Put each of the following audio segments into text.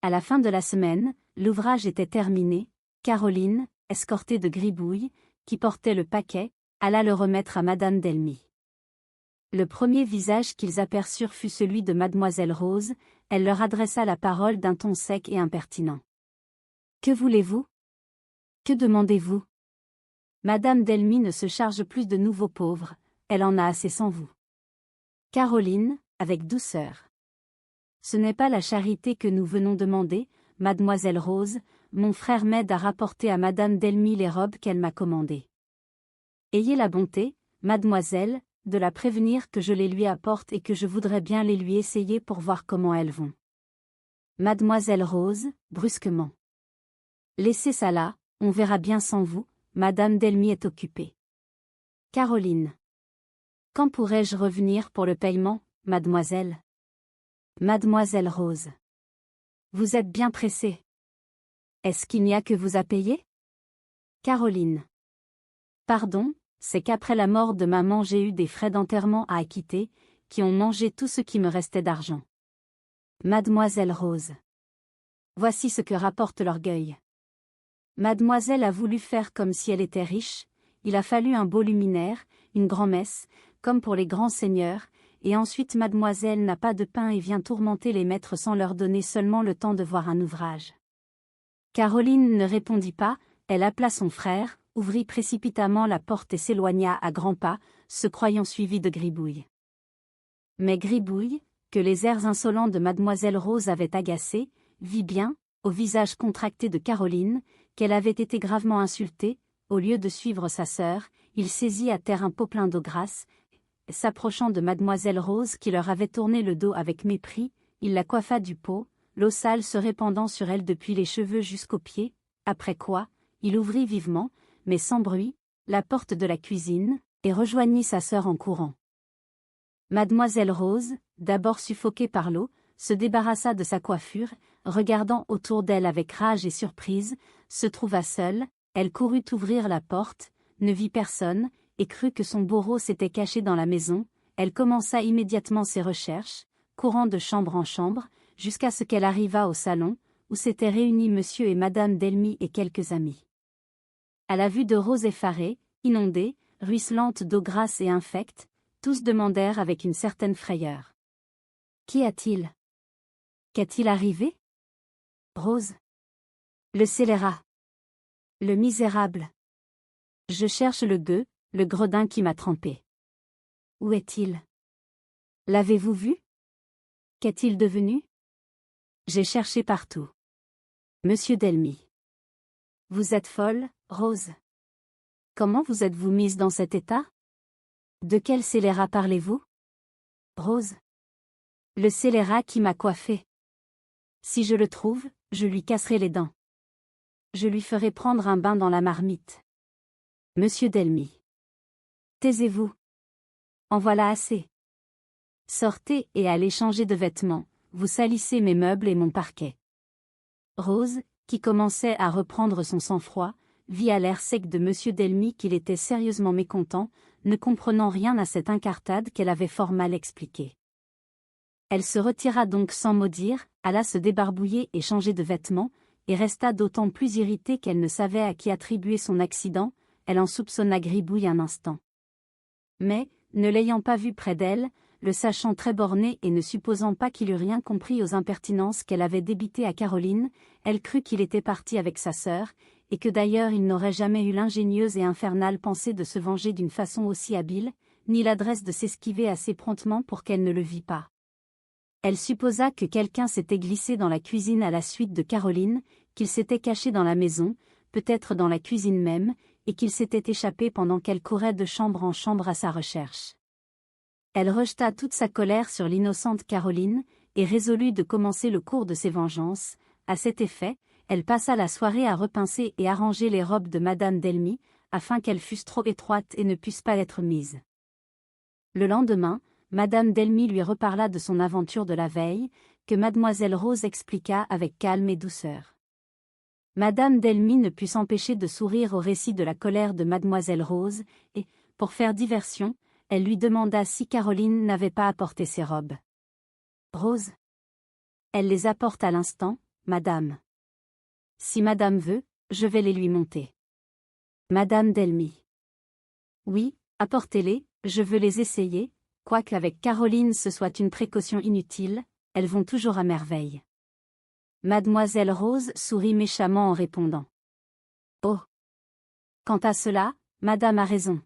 À la fin de la semaine, l'ouvrage était terminé. Caroline, escortée de Gribouille, qui portait le paquet, alla le remettre à Madame Delmy. Le premier visage qu'ils aperçurent fut celui de Mademoiselle Rose. Elle leur adressa la parole d'un ton sec et impertinent. « Que voulez-vous? Que demandez-vous? Madame Delmy ne se charge plus de nouveaux pauvres, elle en a assez sans vous. » Caroline, avec douceur. « Ce n'est pas la charité que nous venons demander, Mademoiselle Rose, mon frère m'aide à rapporter à Madame Delmy les robes qu'elle m'a commandées. Ayez la bonté, mademoiselle, de la prévenir que je les lui apporte et que je voudrais bien les lui essayer pour voir comment elles vont. » Mademoiselle Rose, brusquement. « Laissez ça là, on verra bien sans vous, Madame Delmy est occupée. » Caroline. « Quand pourrais-je revenir pour le paiement, mademoiselle? » Mademoiselle Rose. « Vous êtes bien pressée. Est-ce qu'il n'y a que vous à payer? » Caroline. « Pardon, c'est qu'après la mort de maman j'ai eu des frais d'enterrement à acquitter, qui ont mangé tout ce qui me restait d'argent. » Mademoiselle Rose. « Voici ce que rapporte l'orgueil. Mademoiselle a voulu faire comme si elle était riche, il a fallu un beau luminaire, une grand-messe, comme pour les grands seigneurs, et ensuite mademoiselle n'a pas de pain et vient tourmenter les maîtres sans leur donner seulement le temps de voir un ouvrage. » Caroline ne répondit pas, elle appela son frère, ouvrit précipitamment la porte et s'éloigna à grands pas, se croyant suivie de Gribouille. Mais Gribouille, que les airs insolents de Mademoiselle Rose avaient agacé, vit bien, au visage contracté de Caroline, qu'elle avait été gravement insultée. Au lieu de suivre sa sœur, il saisit à terre un pot plein d'eau grasse, et s'approchant de Mademoiselle Rose qui leur avait tourné le dos avec mépris, il la coiffa du pot, l'eau sale se répandant sur elle depuis les cheveux jusqu'aux pieds, après quoi, il ouvrit vivement, mais sans bruit, la porte de la cuisine, et rejoignit sa sœur en courant. Mademoiselle Rose, d'abord suffoquée par l'eau, se débarrassa de sa coiffure, regardant autour d'elle avec rage et surprise, se trouva seule, elle courut ouvrir la porte, ne vit personne, et crut que son bourreau s'était caché dans la maison. Elle commença immédiatement ses recherches, courant de chambre en chambre, jusqu'à ce qu'elle arrivât au salon, où s'étaient réunis monsieur et madame Delmy et quelques amis. À la vue de Rose effarée, inondée, ruisselante d'eau grasse et infecte, tous demandèrent avec une certaine frayeur. « Qu'y a-t-il? Qu'est-il arrivé? » Rose. « Le scélérat. Le misérable. Je cherche le gueux, le gredin qui m'a trempé. Où est-il? L'avez-vous vu? Qu'est-il devenu? J'ai cherché partout. Monsieur Delmy. Vous êtes folle, Rose. Comment vous êtes-vous mise dans cet état? De quel scélérat parlez-vous? Rose. Le scélérat qui m'a coiffée. Si je le trouve, je lui casserai les dents. Je lui ferai prendre un bain dans la marmite. Monsieur Delmy. Taisez-vous. En voilà assez. Sortez et allez changer de vêtements, vous salissez mes meubles et mon parquet. Rose, qui commençait à reprendre son sang-froid, vit à l'air sec de monsieur Delmy qu'il était sérieusement mécontent, ne comprenant rien à cette incartade qu'elle avait fort mal expliquée. Elle se retira donc sans mot dire, alla se débarbouiller et changer de vêtements, et resta d'autant plus irritée qu'elle ne savait à qui attribuer son accident. Elle en soupçonna Gribouille un instant. Mais, ne l'ayant pas vu près d'elle, le sachant très borné et ne supposant pas qu'il eût rien compris aux impertinences qu'elle avait débitées à Caroline, elle crut qu'il était parti avec sa sœur, et que d'ailleurs il n'aurait jamais eu l'ingénieuse et infernale pensée de se venger d'une façon aussi habile, ni l'adresse de s'esquiver assez promptement pour qu'elle ne le vît pas. Elle supposa que quelqu'un s'était glissé dans la cuisine à la suite de Caroline, qu'il s'était caché dans la maison, peut-être dans la cuisine même, et qu'il s'était échappé pendant qu'elle courait de chambre en chambre à sa recherche. Elle rejeta toute sa colère sur l'innocente Caroline, et résolut de commencer le cours de ses vengeances. À cet effet, elle passa la soirée à repincer et arranger les robes de madame Delmy, afin qu'elles fussent trop étroites et ne pussent pas être mises. Le lendemain, madame Delmy lui reparla de son aventure de la veille, que mademoiselle Rose expliqua avec calme et douceur. Madame Delmy ne put s'empêcher de sourire au récit de la colère de mademoiselle Rose, et, pour faire diversion, elle lui demanda si Caroline n'avait pas apporté ses robes. Rose. Elle les apporte à l'instant, madame. Si madame veut, je vais les lui monter. Madame Delmy. Oui, apportez-les, je veux les essayer, quoique avec Caroline ce soit une précaution inutile, elles vont toujours à merveille. Mademoiselle Rose sourit méchamment en répondant. Oh! Quant à cela, madame a raison.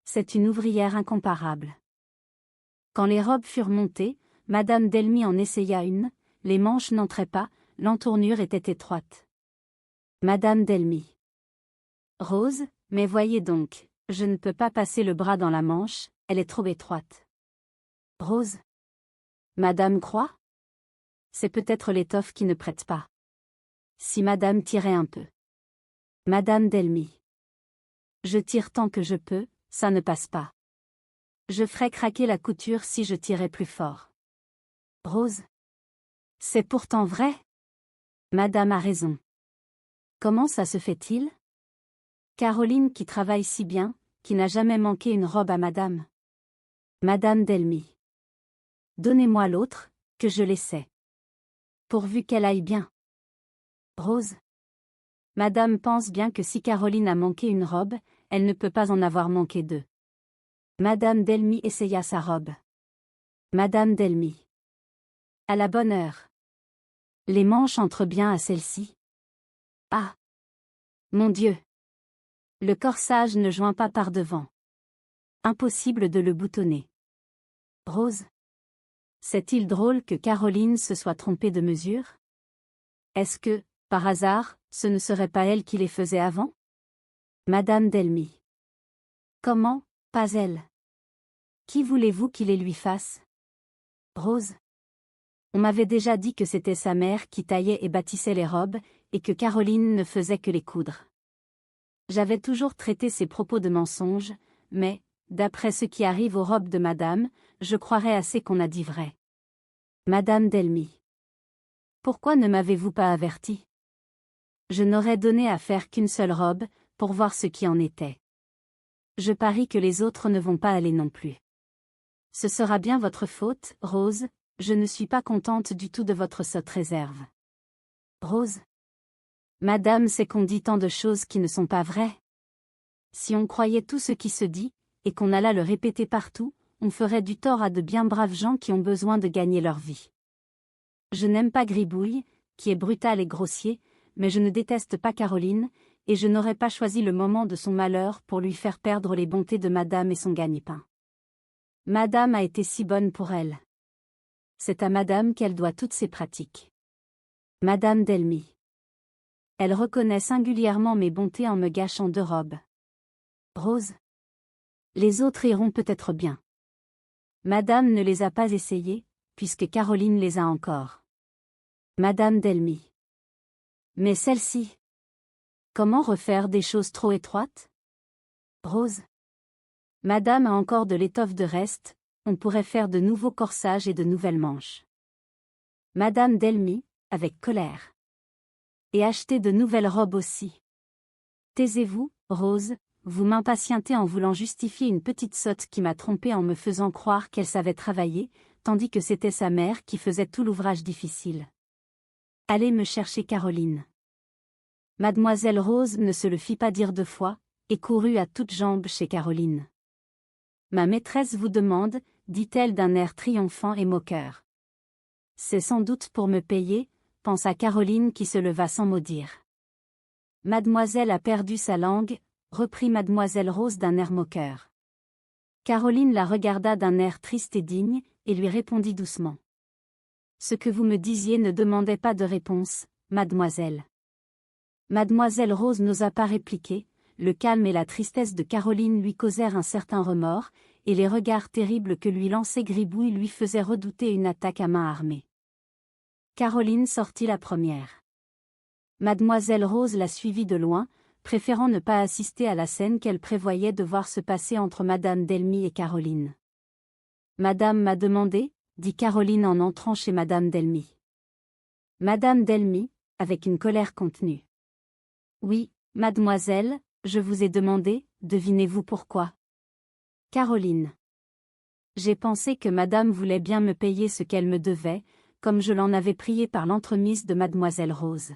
C'est une ouvrière incomparable. Quand les robes furent montées, madame Delmy en essaya une, les manches n'entraient pas, l'entournure était étroite. Madame Delmy. Rose, mais voyez donc, je ne peux pas passer le bras dans la manche, elle est trop étroite. Rose. Madame croit? C'est peut-être l'étoffe qui ne prête pas. Si madame tirait un peu. Madame Delmy. Je tire tant que je peux, ça ne passe pas. Je ferais craquer la couture si je tirais plus fort. Rose. C'est pourtant vrai. Madame a raison. Comment ça se fait-il? Caroline qui travaille si bien, qui n'a jamais manqué une robe à madame. Madame Delmy. Donnez-moi l'autre, que je l'essaie. Pourvu qu'elle aille bien. Rose. Madame pense bien que si Caroline a manqué une robe, elle ne peut pas en avoir manqué deux. Madame Delmy essaya sa robe. Madame Delmy. À la bonne heure. Les manches entrent bien à celle-ci. Ah! Mon Dieu! Le corsage ne joint pas par devant. Impossible de le boutonner. Rose. C'est-il drôle que Caroline se soit trompée de mesure? Est-ce que, par hasard, ce ne serait pas elle qui les faisait avant? Madame Delmy. Comment, pas elle? Qui voulez-vous qui les lui fasse? Rose. On m'avait déjà dit que c'était sa mère qui taillait et bâtissait les robes, et que Caroline ne faisait que les coudre. J'avais toujours traité ces propos de mensonges, mais, d'après ce qui arrive aux robes de madame, je croirais assez qu'on a dit vrai. Madame Delmy. Pourquoi ne m'avez-vous pas averti? Je n'aurais donné à faire qu'une seule robe, pour voir ce qui en était. Je parie que les autres ne vont pas aller non plus. Ce sera bien votre faute, Rose, je ne suis pas contente du tout de votre sotte réserve. Rose. Madame sait qu'on dit tant de choses qui ne sont pas vraies. Si on croyait tout ce qui se dit, et qu'on alla le répéter partout, on ferait du tort à de bien braves gens qui ont besoin de gagner leur vie. Je n'aime pas Gribouille, qui est brutal et grossier, mais je ne déteste pas Caroline, et je n'aurais pas choisi le moment de son malheur pour lui faire perdre les bontés de madame et son gagne-pain. Madame a été si bonne pour elle. C'est à madame qu'elle doit toutes ses pratiques. Madame Delmy. Elle reconnaît singulièrement mes bontés en me gâchant deux robes. Rose. Les autres iront peut-être bien. Madame ne les a pas essayées, puisque Caroline les a encore. Madame Delmy. Mais celle-ci. Comment refaire des choses trop étroites? Rose. Madame a encore de l'étoffe de reste, on pourrait faire de nouveaux corsages et de nouvelles manches. Madame Delmy, avec colère. Et acheter de nouvelles robes aussi. Taisez-vous, Rose, vous m'impatientez en voulant justifier une petite sotte qui m'a trompée en me faisant croire qu'elle savait travailler, tandis que c'était sa mère qui faisait tout l'ouvrage difficile. Allez me chercher Caroline. Mademoiselle Rose ne se le fit pas dire deux fois, et courut à toutes jambes chez Caroline. Ma maîtresse vous demande, dit-elle d'un air triomphant et moqueur. C'est sans doute pour me payer, pensa Caroline qui se leva sans mot dire. Mademoiselle a perdu sa langue, reprit Mademoiselle Rose d'un air moqueur. Caroline la regarda d'un air triste et digne, et lui répondit doucement. Ce que vous me disiez ne demandait pas de réponse, mademoiselle. Mademoiselle Rose n'osa pas répliquer, le calme et la tristesse de Caroline lui causèrent un certain remords, et les regards terribles que lui lançait Gribouille lui faisaient redouter une attaque à main armée. Caroline sortit la première. Mademoiselle Rose la suivit de loin, préférant ne pas assister à la scène qu'elle prévoyait de voir se passer entre Madame Delmy et Caroline. Madame m'a demandé, dit Caroline en entrant chez Madame Delmy. Madame Delmy, avec une colère contenue. Oui, mademoiselle, je vous ai demandé, devinez-vous pourquoi? Caroline. J'ai pensé que madame voulait bien me payer ce qu'elle me devait, comme je l'en avais prié par l'entremise de mademoiselle Rose.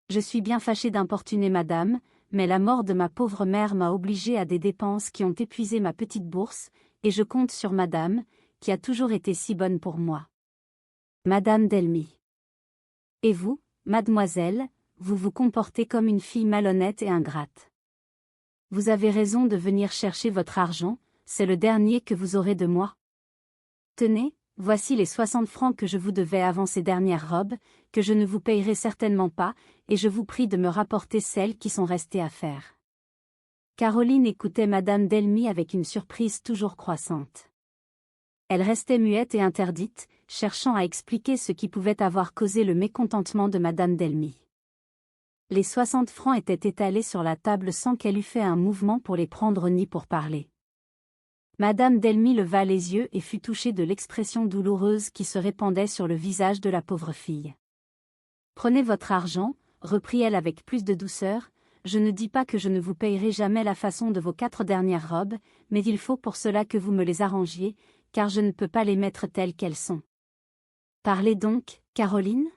Je suis bien fâché d'importuner madame, mais la mort de ma pauvre mère m'a obligé à des dépenses qui ont épuisé ma petite bourse, et je compte sur madame, qui a toujours été si bonne pour moi. Madame Delmy. Et vous, mademoiselle, vous vous comportez comme une fille malhonnête et ingrate. Vous avez raison de venir chercher votre argent, c'est le dernier que vous aurez de moi. Tenez, voici les 60 francs que je vous devais avant ces dernières robes, que je ne vous payerai certainement pas, et je vous prie de me rapporter celles qui sont restées à faire. Caroline écoutait madame Delmy avec une surprise toujours croissante. Elle restait muette et interdite, cherchant à expliquer ce qui pouvait avoir causé le mécontentement de madame Delmy. Les 60 francs étaient étalés sur la table sans qu'elle eût fait un mouvement pour les prendre ni pour parler. Madame Delmy leva les yeux et fut touchée de l'expression douloureuse qui se répandait sur le visage de la pauvre fille. « Prenez votre argent, reprit-elle avec plus de douceur, je ne dis pas que je ne vous payerai jamais la façon de vos 4 dernières robes, mais il faut pour cela que vous me les arrangiez, car je ne peux pas les mettre telles qu'elles sont. Parlez donc, Caroline ?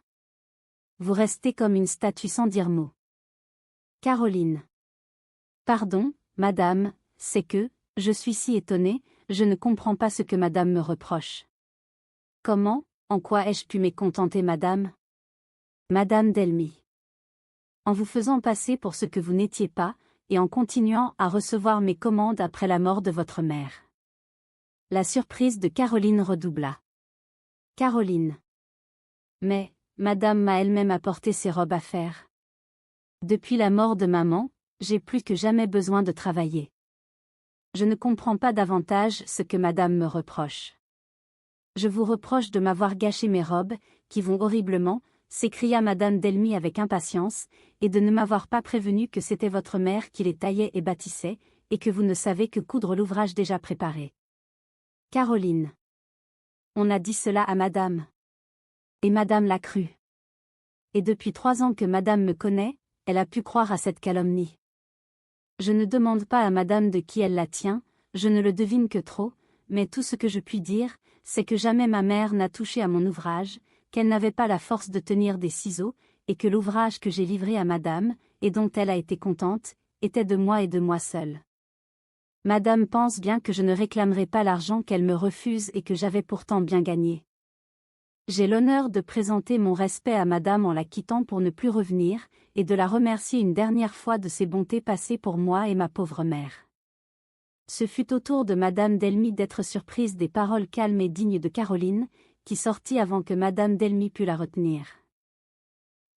Vous restez comme une statue sans dire mot. Caroline. Pardon, madame, c'est que, je suis si étonnée, je ne comprends pas ce que madame me reproche. Comment, en quoi ai-je pu mécontenter madame ? Madame Delmy. En vous faisant passer pour ce que vous n'étiez pas, et en continuant à recevoir mes commandes après la mort de votre mère. La surprise de Caroline redoubla. Caroline. Mais, madame m'a elle-même apporté ses robes à faire. Depuis la mort de maman, j'ai plus que jamais besoin de travailler. Je ne comprends pas davantage ce que madame me reproche. Je vous reproche de m'avoir gâché mes robes, qui vont horriblement, s'écria madame Delmy avec impatience, et de ne m'avoir pas prévenu que c'était votre mère qui les taillait et bâtissait, et que vous ne savez que coudre l'ouvrage déjà préparé. Caroline. On a dit cela à madame. Et madame l'a cru. Et depuis 3 ans que madame me connaît, elle a pu croire à cette calomnie. Je ne demande pas à madame de qui elle la tient, je ne le devine que trop, mais tout ce que je puis dire, c'est que jamais ma mère n'a touché à mon ouvrage, qu'elle n'avait pas la force de tenir des ciseaux, et que l'ouvrage que j'ai livré à madame, et dont elle a été contente, était de moi et de moi seule. Madame pense bien que je ne réclamerai pas l'argent qu'elle me refuse et que j'avais pourtant bien gagné. J'ai l'honneur de présenter mon respect à madame en la quittant pour ne plus revenir, et de la remercier une dernière fois de ses bontés passées pour moi et ma pauvre mère. Ce fut au tour de madame Delmy d'être surprise des paroles calmes et dignes de Caroline, qui sortit avant que madame Delmy pût la retenir.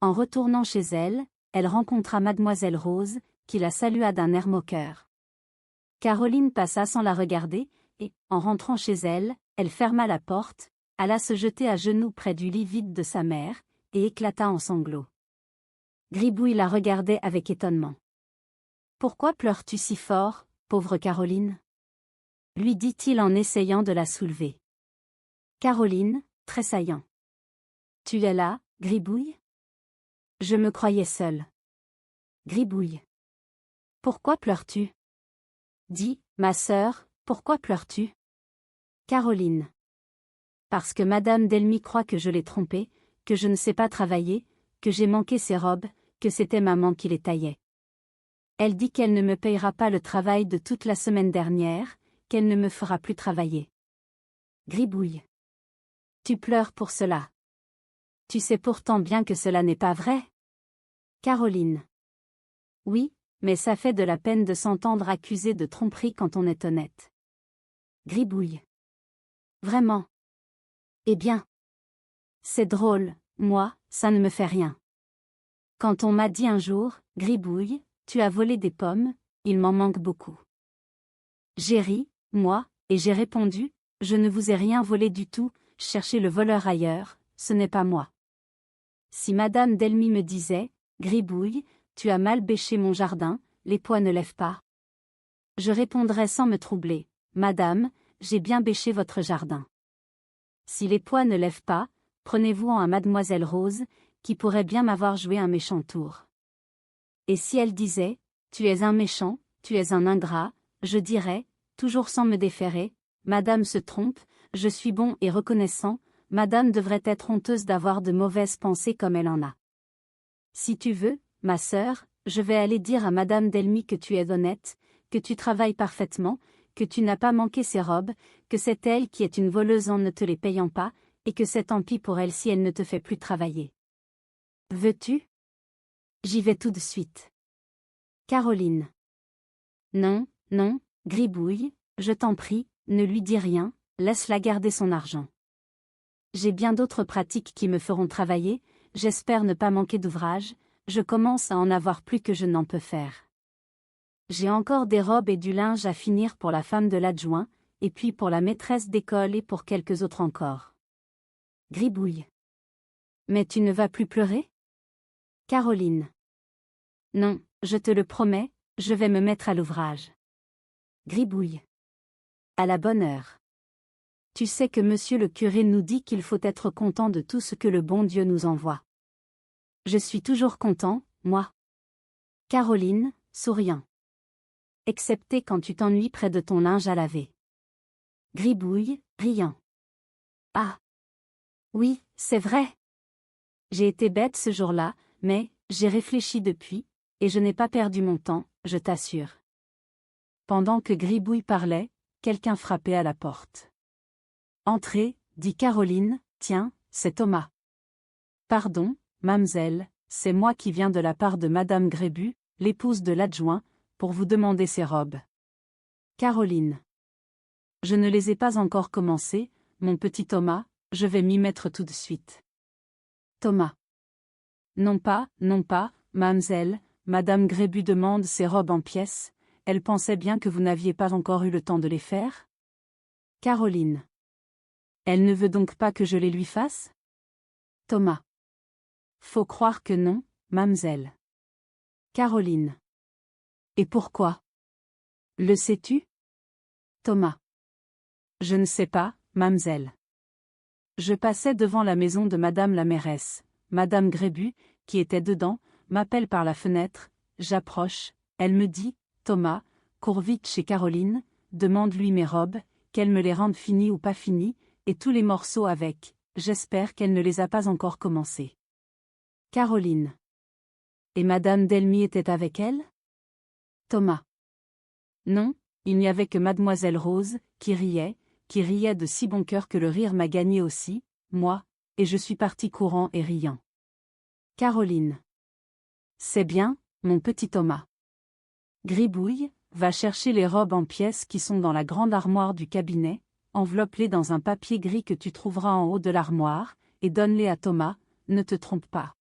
En retournant chez elle, elle rencontra mademoiselle Rose, qui la salua d'un air moqueur. Caroline passa sans la regarder, et, en rentrant chez elle, elle ferma la porte, alla se jeter à genoux près du lit vide de sa mère, et éclata en sanglots. Gribouille la regardait avec étonnement. « Pourquoi pleures-tu si fort, pauvre Caroline ?» lui dit-il en essayant de la soulever. Caroline, tressaillant. « Tu es là, Gribouille ? Je me croyais seule. » Gribouille. « Pourquoi pleures-tu ? Dis, ma sœur, pourquoi pleures-tu ? » Caroline. Parce que madame Delmy croit que je l'ai trompée, que je ne sais pas travailler, que j'ai manqué ses robes, que c'était maman qui les taillait. Elle dit qu'elle ne me payera pas le travail de toute la semaine dernière, qu'elle ne me fera plus travailler. Gribouille. Tu pleures pour cela. Tu sais pourtant bien que cela n'est pas vrai. Caroline. Oui, mais ça fait de la peine de s'entendre accuser de tromperie quand on est honnête. Gribouille. Vraiment. Eh bien. C'est drôle, moi, ça ne me fait rien. Quand on m'a dit un jour, Gribouille, tu as volé des pommes, il m'en manque beaucoup. J'ai ri, moi, et j'ai répondu, je ne vous ai rien volé du tout, cherchez le voleur ailleurs, ce n'est pas moi. Si madame Delmy me disait, Gribouille, tu as mal bêché mon jardin, les pois ne lèvent pas. Je répondrais sans me troubler, madame, j'ai bien bêché votre jardin. Si les pois ne lèvent pas, prenez-vous-en à mademoiselle Rose, qui pourrait bien m'avoir joué un méchant tour. Et si elle disait, tu es un méchant, tu es un ingrat, je dirais, toujours sans me déférer, madame se trompe, je suis bon et reconnaissant, Madame devrait être honteuse d'avoir de mauvaises pensées comme elle en a. Si tu veux, ma sœur, je vais aller dire à Madame Delmy que tu es honnête, que tu travailles parfaitement, que tu n'as pas manqué ses robes, que c'est elle qui est une voleuse en ne te les payant pas, et que c'est tant pis pour elle si elle ne te fait plus travailler. Veux-tu? J'y vais tout de suite. Caroline. Non, non, Gribouille, je t'en prie, ne lui dis rien, laisse-la garder son argent. J'ai bien d'autres pratiques qui me feront travailler, j'espère ne pas manquer d'ouvrage, je commence à en avoir plus que je n'en peux faire. J'ai encore des robes et du linge à finir pour la femme de l'adjoint, et puis pour la maîtresse d'école et pour quelques autres encore. Gribouille. Mais tu ne vas plus pleurer? Caroline. Non, je te le promets, je vais me mettre à l'ouvrage. Gribouille. À la bonne heure. Tu sais que monsieur le curé nous dit qu'il faut être content de tout ce que le bon Dieu nous envoie. Je suis toujours content, moi. Caroline, souriant. Excepté quand tu t'ennuies près de ton linge à laver. Gribouille, riant. Ah. Oui, c'est vrai. J'ai été bête ce jour-là, mais, j'ai réfléchi depuis, et je n'ai pas perdu mon temps, je t'assure. Pendant que Gribouille parlait, quelqu'un frappait à la porte. Entrez, dit Caroline, tiens, c'est Thomas. Pardon, mamselle, c'est moi qui viens de la part de Madame Grébu, l'épouse de l'adjoint, pour vous demander ses robes. Caroline. Je ne les ai pas encore commencées, mon petit Thomas, je vais m'y mettre tout de suite. Thomas. Non pas, mamselle, Madame Grébu demande ses robes en pièces, elle pensait bien que vous n'aviez pas encore eu le temps de les faire? Caroline. Elle ne veut donc pas que je les lui fasse? Thomas. Faut croire que non, mamselle. Caroline. Et pourquoi? Le sais-tu? Thomas. Je ne sais pas, mamselle. Je passais devant la maison de Madame la mairesse. Madame Grébu, qui était dedans, m'appelle par la fenêtre, j'approche, elle me dit, Thomas, cours vite chez Caroline, demande-lui mes robes, qu'elle me les rende finies ou pas finies, et tous les morceaux avec, j'espère qu'elle ne les a pas encore commencés. Caroline. Et Madame Delmy était avec elle? Thomas. Non, il n'y avait que Mademoiselle Rose, qui riait de si bon cœur que le rire m'a gagné aussi, moi, et je suis parti courant et riant. Caroline. C'est bien, mon petit Thomas. Gribouille, va chercher les robes en pièces qui sont dans la grande armoire du cabinet, enveloppe-les dans un papier gris que tu trouveras en haut de l'armoire, et donne-les à Thomas, ne te trompe pas.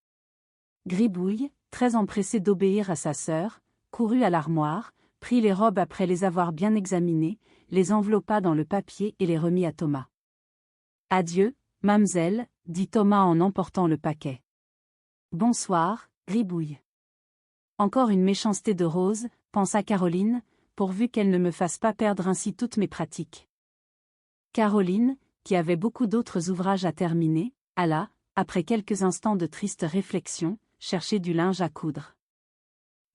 Gribouille, très empressé d'obéir à sa sœur, courut à l'armoire, prit les robes après les avoir bien examinées, les enveloppa dans le papier et les remit à Thomas. Adieu, mamselle, dit Thomas en emportant le paquet. Bonsoir, Gribouille. Encore une méchanceté de Rose, pensa Caroline, pourvu qu'elle ne me fasse pas perdre ainsi toutes mes pratiques. Caroline, qui avait beaucoup d'autres ouvrages à terminer, alla, après quelques instants de triste réflexion, chercher du linge à coudre.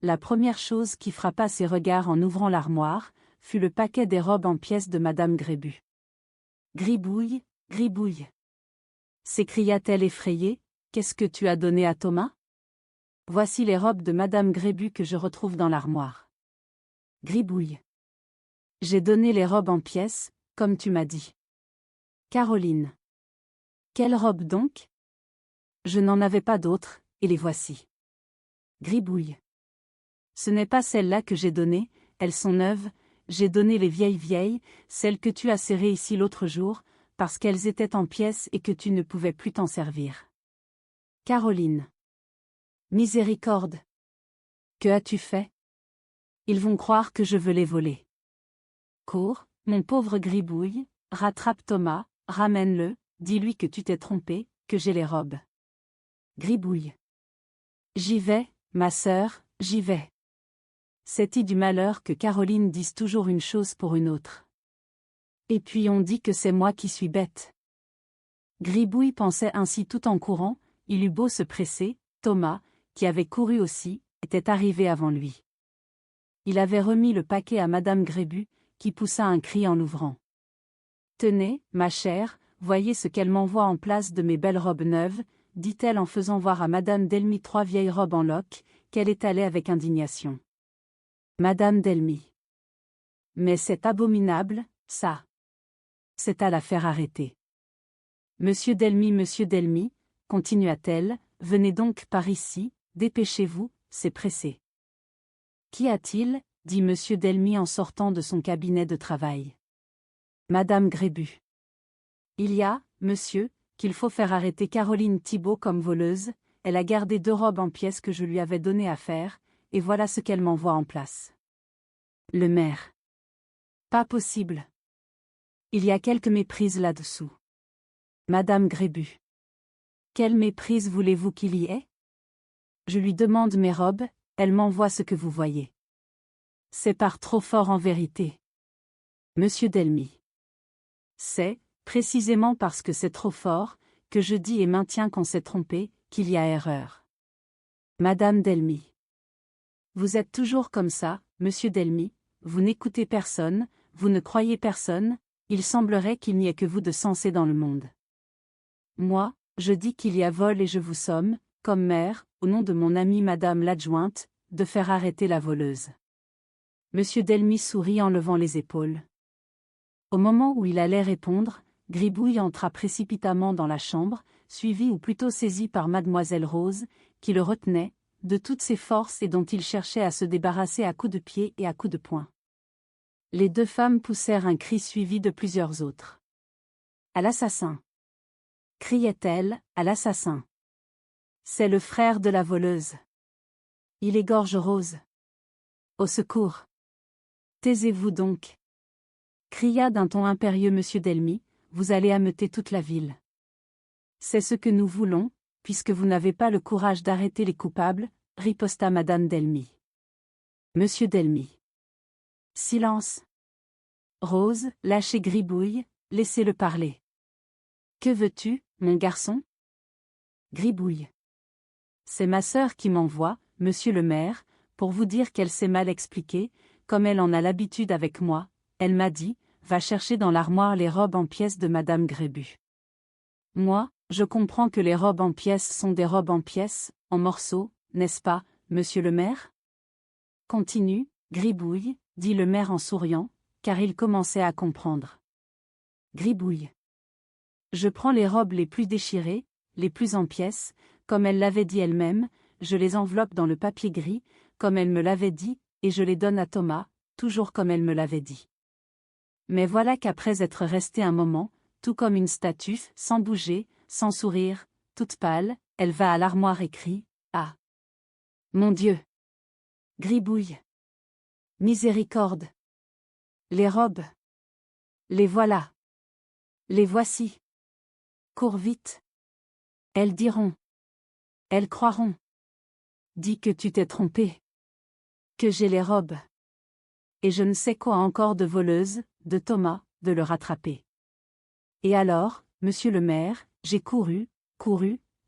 La première chose qui frappa ses regards en ouvrant l'armoire, fut le paquet des robes en pièces de Madame Grébu. Gribouille, Gribouille, s'écria-t-elle effrayée, qu'est-ce que tu as donné à Thomas? Voici les robes de Madame Grébu que je retrouve dans l'armoire. Gribouille. J'ai donné les robes en pièces, comme tu m'as dit. Caroline. Quelles robes donc? Je n'en avais pas d'autres, et les voici. Gribouille. Ce n'est pas celles-là que j'ai données, elles sont neuves, j'ai donné les vieilles, celles que tu as serrées ici l'autre jour, parce qu'elles étaient en pièces et que tu ne pouvais plus t'en servir. Caroline. Miséricorde. Que as-tu fait? Ils vont croire que je veux les voler. Cours, mon pauvre Gribouille, rattrape Thomas, ramène-le, dis-lui que tu t'es trompé, que j'ai les robes. Gribouille. J'y vais, ma sœur, j'y vais. C'est-y du malheur que Caroline dise toujours une chose pour une autre. Et puis on dit que c'est moi qui suis bête. Gribouille pensait ainsi tout en courant, il eut beau se presser, Thomas, qui avait couru aussi, était arrivé avant lui. Il avait remis le paquet à Madame Grébu, qui poussa un cri en l'ouvrant. Tenez, ma chère, voyez ce qu'elle m'envoie en place de mes belles robes neuves, dit-elle en faisant voir à Madame Delmy 3 vieilles robes en loques, qu'elle étalait avec indignation. Madame Delmy. Mais c'est abominable, ça. C'est à la faire arrêter. Monsieur Delmy, continua-t-elle, venez donc par ici, dépêchez-vous, c'est pressé. Qu'y a-t-il, dit Monsieur Delmy en sortant de son cabinet de travail. Madame Grébu. Il y a, monsieur, qu'il faut faire arrêter Caroline Thibault comme voleuse, elle a gardé 2 robes en pièces que je lui avais donné à faire, et voilà ce qu'elle m'envoie en place. Le maire. Pas possible. Il y a quelque méprise là-dessous. Madame Grébu. Quelle méprise voulez-vous qu'il y ait? Je lui demande mes robes, elle m'envoie ce que vous voyez. C'est par trop fort en vérité. Monsieur Delmy. C'est, précisément parce que c'est trop fort, que je dis et maintiens qu'on s'est trompé, qu'il y a erreur. Madame Delmy. Vous êtes toujours comme ça, Monsieur Delmy, vous n'écoutez personne, vous ne croyez personne, il semblerait qu'il n'y ait que vous de sensé dans le monde. Moi, je dis qu'il y a vol et je vous somme, comme maire, au nom de mon amie Madame l'adjointe, de faire arrêter la voleuse. Monsieur Delmy sourit en levant les épaules. Au moment où il allait répondre, Gribouille entra précipitamment dans la chambre, suivi ou plutôt saisi par Mademoiselle Rose, qui le retenait, de toutes ses forces et dont il cherchait à se débarrasser à coups de pied et à coups de poing. Les 2 femmes poussèrent un cri suivi de plusieurs autres. À l'assassin! Criait-elle, à l'assassin! C'est le frère de la voleuse. Il égorge Rose. Au secours! Taisez-vous donc! Cria d'un ton impérieux Monsieur Delmy, vous allez ameuter toute la ville. C'est ce que nous voulons, puisque vous n'avez pas le courage d'arrêter les coupables, riposta Madame Delmy. Monsieur Delmy. Silence. Rose, lâchez Gribouille, laissez-le parler. Que veux-tu, mon garçon? Gribouille. C'est ma sœur qui m'envoie, monsieur le maire, pour vous dire qu'elle s'est mal expliquée, comme elle en a l'habitude avec moi, elle m'a dit, va chercher dans l'armoire les robes en pièces de Madame Grébu. Moi, je comprends que les robes en pièces sont des robes en pièces, en morceaux, n'est-ce pas, monsieur le maire? Continue, Gribouille, dit le maire en souriant, car il commençait à comprendre. Gribouille. Je prends les robes les plus déchirées, les plus en pièces, comme elle l'avait dit elle-même, je les enveloppe dans le papier gris, comme elle me l'avait dit, et je les donne à Thomas, toujours comme elle me l'avait dit. Mais voilà qu'après être restée un moment, tout comme une statue, sans bouger, sans sourire, toute pâle, elle va à l'armoire et crie, « Ah! Mon Dieu! Gribouille! Miséricorde! Les robes! Les voilà! Les voici! Cours vite! Elles diront! Elles croiront! Dis que tu t'es trompé! Que j'ai les robes! Et je ne sais quoi encore de voleuse, de Thomas, de le rattraper. Et alors, monsieur le maire, j'ai couru,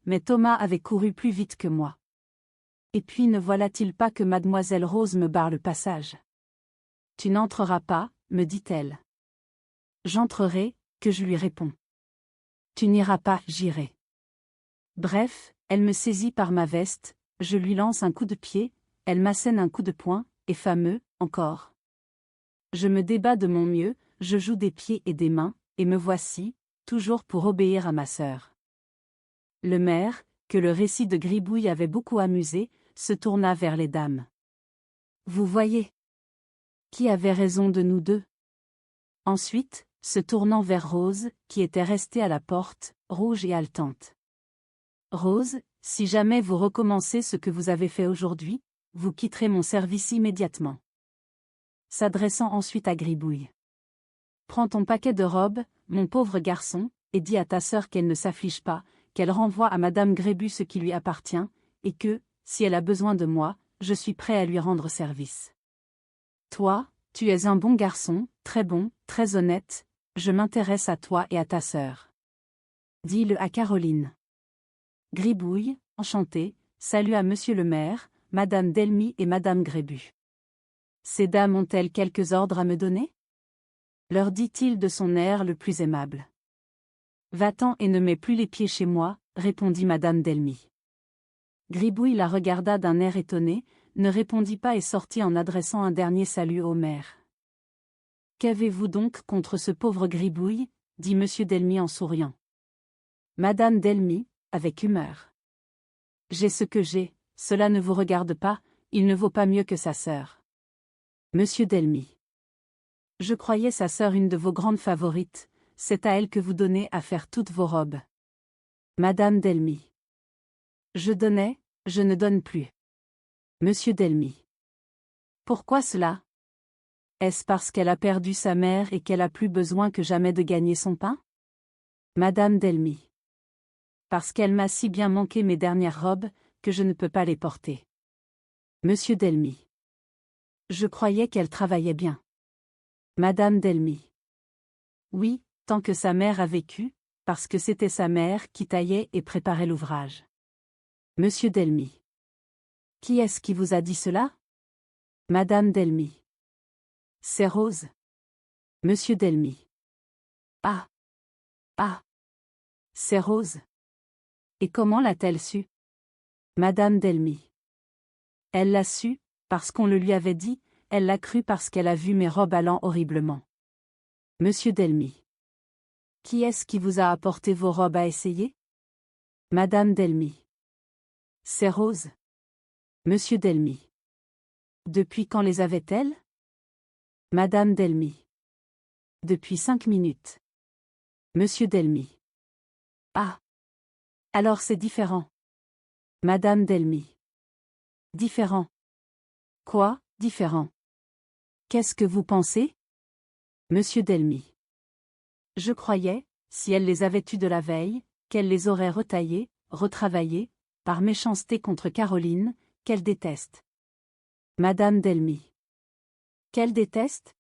mais Thomas avait couru plus vite que moi. Et puis ne voilà-t-il pas que Mademoiselle Rose me barre le passage? Tu n'entreras pas, me dit-elle. J'entrerai, que je lui réponds. Tu n'iras pas, j'irai. Bref, elle me saisit par ma veste, je lui lance un coup de pied, elle m'assène un coup de poing, et fameux, encore. Je me débats de mon mieux, je joue des pieds et des mains, et me voici, toujours pour obéir à ma sœur. Le maire, que le récit de Gribouille avait beaucoup amusé, se tourna vers les dames. Vous voyez. Qui avait raison de nous deux? Ensuite, se tournant vers Rose, qui était restée à la porte, rouge et haletante. Rose, si jamais vous recommencez ce que vous avez fait aujourd'hui, vous quitterez mon service immédiatement. S'adressant ensuite à Gribouille. Prends ton paquet de robes, mon pauvre garçon, et dis à ta sœur qu'elle ne s'afflige pas, qu'elle renvoie à Madame Grébu ce qui lui appartient, et que, si elle a besoin de moi, je suis prêt à lui rendre service. Toi, tu es un bon garçon, très bon, très honnête, je m'intéresse à toi et à ta sœur. Dis-le à Caroline. Gribouille, enchanté, salua monsieur le maire, Madame Delmy et Madame Grébu. Ces dames ont-elles quelques ordres à me donner? Leur dit-il de son air le plus aimable. Va-t'en et ne mets plus les pieds chez moi, répondit madame Delmy. Gribouille la regarda d'un air étonné, ne répondit pas et sortit en adressant un dernier salut au maire. Qu'avez-vous donc contre ce pauvre Gribouille, dit monsieur Delmy en souriant. Madame Delmy, avec humeur. J'ai ce que j'ai, cela ne vous regarde pas, il ne vaut pas mieux que sa sœur. Monsieur Delmy. Je croyais sa sœur une de vos grandes favorites, c'est à elle que vous donnez à faire toutes vos robes. Madame Delmy. Je donnais, je ne donne plus. Monsieur Delmy. Pourquoi cela? Est-ce parce qu'elle a perdu sa mère et qu'elle a plus besoin que jamais de gagner son pain? Madame Delmy. Parce qu'elle m'a si bien manqué mes dernières robes, que je ne peux pas les porter. Monsieur Delmy. Je croyais qu'elle travaillait bien. Madame Delmy. Oui, tant que sa mère a vécu, parce que c'était sa mère qui taillait et préparait l'ouvrage. Monsieur Delmy. Qui est-ce qui vous a dit cela? Madame Delmy. C'est Rose. Monsieur Delmy. Ah. Ah. C'est Rose. Et comment l'a-t-elle su? Madame Delmy. Elle l'a su, parce qu'on le lui avait dit, elle l'a cru parce qu'elle a vu mes robes allant horriblement. Monsieur Delmy. Qui est-ce qui vous a apporté vos robes à essayer? Madame Delmy. C'est Rose. Monsieur Delmy. Depuis quand les avait-elle? Madame Delmy. Depuis 5 minutes. Monsieur Delmy. Ah. Alors c'est différent. Madame Delmy. Différent. Quoi, différent? Qu'est-ce que vous pensez? Monsieur Delmy. Je croyais, si elle les avait eus de la veille, qu'elle les aurait retaillés, retravaillés, par méchanceté contre Caroline, qu'elle déteste. Madame Delmy. Qu'elle déteste?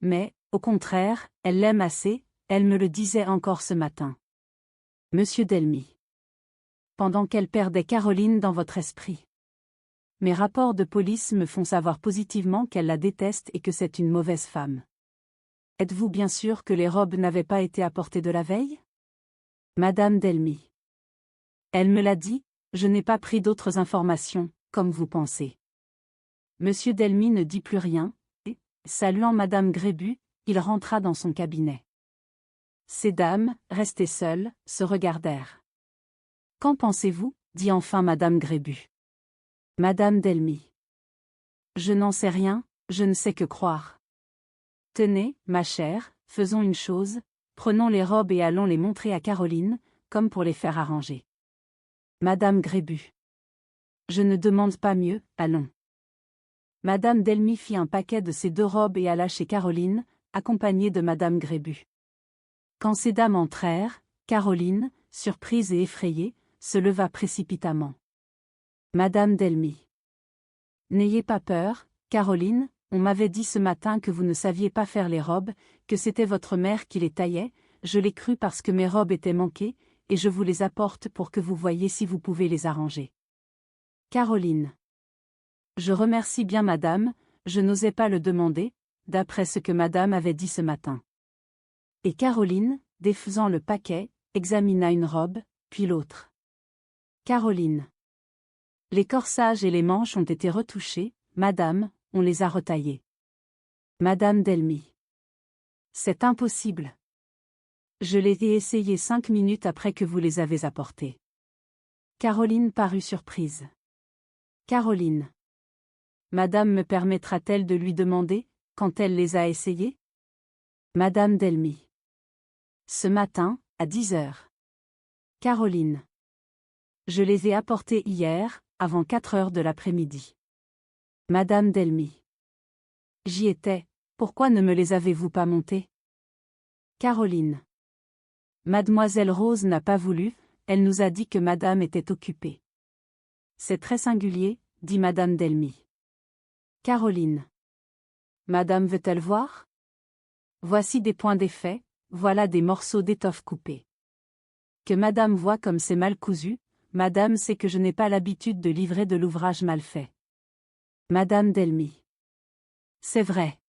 Mais, au contraire, elle l'aime assez, elle me le disait encore ce matin. Monsieur Delmy. Pendant qu'elle perdait Caroline dans votre esprit. Mes rapports de police me font savoir positivement qu'elle la déteste et que c'est une mauvaise femme. Êtes-vous bien sûr que les robes n'avaient pas été apportées de la veille? Madame Delmy. Elle me l'a dit, je n'ai pas pris d'autres informations, comme vous pensez. Monsieur Delmy ne dit plus rien, et, saluant Madame Grébu, il rentra dans son cabinet. Ces dames, restées seules, se regardèrent. Qu'en pensez-vous? Dit enfin Madame Grébu. Madame Delmy. Je n'en sais rien, je ne sais que croire. Tenez, ma chère, faisons une chose, prenons les robes et allons les montrer à Caroline, comme pour les faire arranger. Madame Grébu. Je ne demande pas mieux, allons. Madame Delmy fit un paquet de ses 2 robes et alla chez Caroline, accompagnée de Madame Grébu. Quand ces dames entrèrent, Caroline, surprise et effrayée, se leva précipitamment. Madame Delmy. N'ayez pas peur, Caroline, on m'avait dit ce matin que vous ne saviez pas faire les robes, que c'était votre mère qui les taillait, je l'ai cru parce que mes robes étaient manquées, et je vous les apporte pour que vous voyiez si vous pouvez les arranger. Caroline. Je remercie bien madame, je n'osais pas le demander, d'après ce que madame avait dit ce matin. Et Caroline, défaisant le paquet, examina une robe, puis l'autre. Caroline. Les corsages et les manches ont été retouchés, madame, on les a retaillés. Madame Delmy. C'est impossible. Je les ai essayés 5 minutes après que vous les avez apportés. Caroline parut surprise. Caroline. Madame me permettra-t-elle de lui demander, quand elle les a essayés? Madame Delmy. Ce matin, à 10 heures. Caroline. Je les ai apportés hier, avant 4 heures de l'après-midi. Madame Delmy. J'y étais, pourquoi ne me les avez-vous pas montés? Caroline. Mademoiselle Rose n'a pas voulu, elle nous a dit que madame était occupée. C'est très singulier, dit Madame Delmy. Caroline. Madame veut-elle voir? Voici des points d'effet, voilà des morceaux d'étoffe coupés. Que madame voit comme c'est mal cousu, madame sait que je n'ai pas l'habitude de livrer de l'ouvrage mal fait. Madame Delmy. C'est vrai.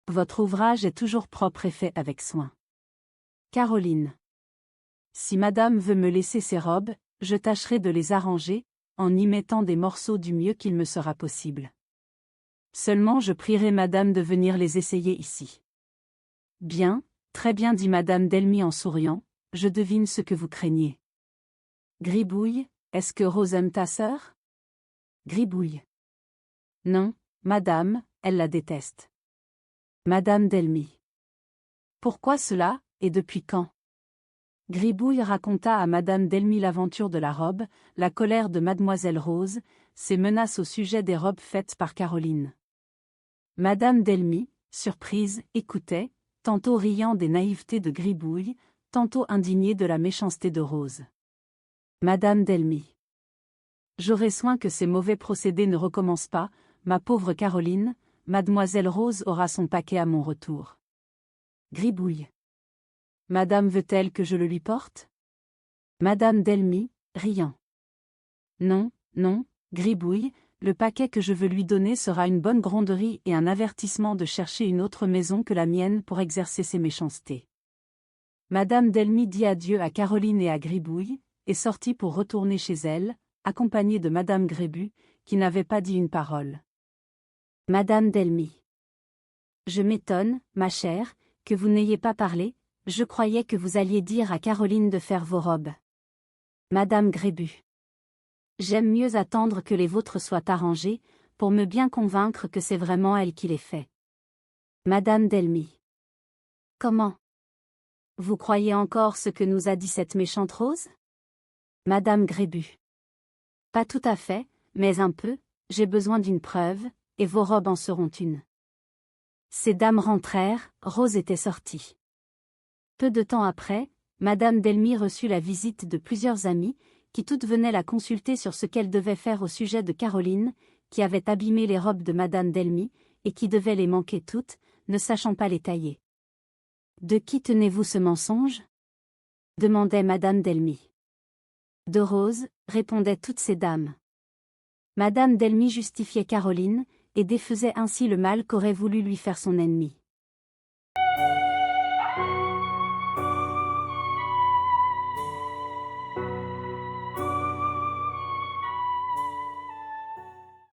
Votre ouvrage est toujours propre et fait avec soin. Caroline. Si madame veut me laisser ces robes, je tâcherai de les arranger, en y mettant des morceaux du mieux qu'il me sera possible. Seulement je prierai madame de venir les essayer ici. Bien, très bien dit madame Delmy en souriant, je devine ce que vous craignez. Gribouille, est-ce que Rose aime ta sœur? Gribouille. Non, madame, elle la déteste. Madame Delmy. Pourquoi cela, et depuis quand? Gribouille raconta à madame Delmy l'aventure de la robe, la colère de mademoiselle Rose, ses menaces au sujet des robes faites par Caroline. Madame Delmy, surprise, écoutait, tantôt riant des naïvetés de Gribouille, tantôt indignée de la méchanceté de Rose. Madame Delmy. J'aurai soin que ces mauvais procédés ne recommencent pas, ma pauvre Caroline, mademoiselle Rose aura son paquet à mon retour. Gribouille. Madame veut-elle que je le lui porte? Madame Delmy, riant. Non, non, Gribouille, le paquet que je veux lui donner sera une bonne gronderie et un avertissement de chercher une autre maison que la mienne pour exercer ses méchancetés. Madame Delmy dit adieu à Caroline et à Gribouille, et sortit pour retourner chez elle, accompagnée de madame Grébus, qui n'avait pas dit une parole. Madame Delmy. Je m'étonne, ma chère, que vous n'ayez pas parlé, je croyais que vous alliez dire à Caroline de faire vos robes. Madame Grébus. J'aime mieux attendre que les vôtres soient arrangées, pour me bien convaincre que c'est vraiment elle qui les fait. Madame Delmy. Comment? Vous croyez encore ce que nous a dit cette méchante Rose? Madame Grébus. Pas tout à fait, mais un peu, j'ai besoin d'une preuve, et vos robes en seront une. Ces dames rentrèrent, Rose était sortie. Peu de temps après, madame Delmy reçut la visite de plusieurs amies, qui toutes venaient la consulter sur ce qu'elle devait faire au sujet de Caroline, qui avait abîmé les robes de madame Delmy, et qui devait les manquer toutes, ne sachant pas les tailler. De qui tenez-vous ce mensonge? Demandait madame Delmy. De Rose, répondaient toutes ces dames. Madame Delmy justifiait Caroline, et défaisait ainsi le mal qu'aurait voulu lui faire son ennemi.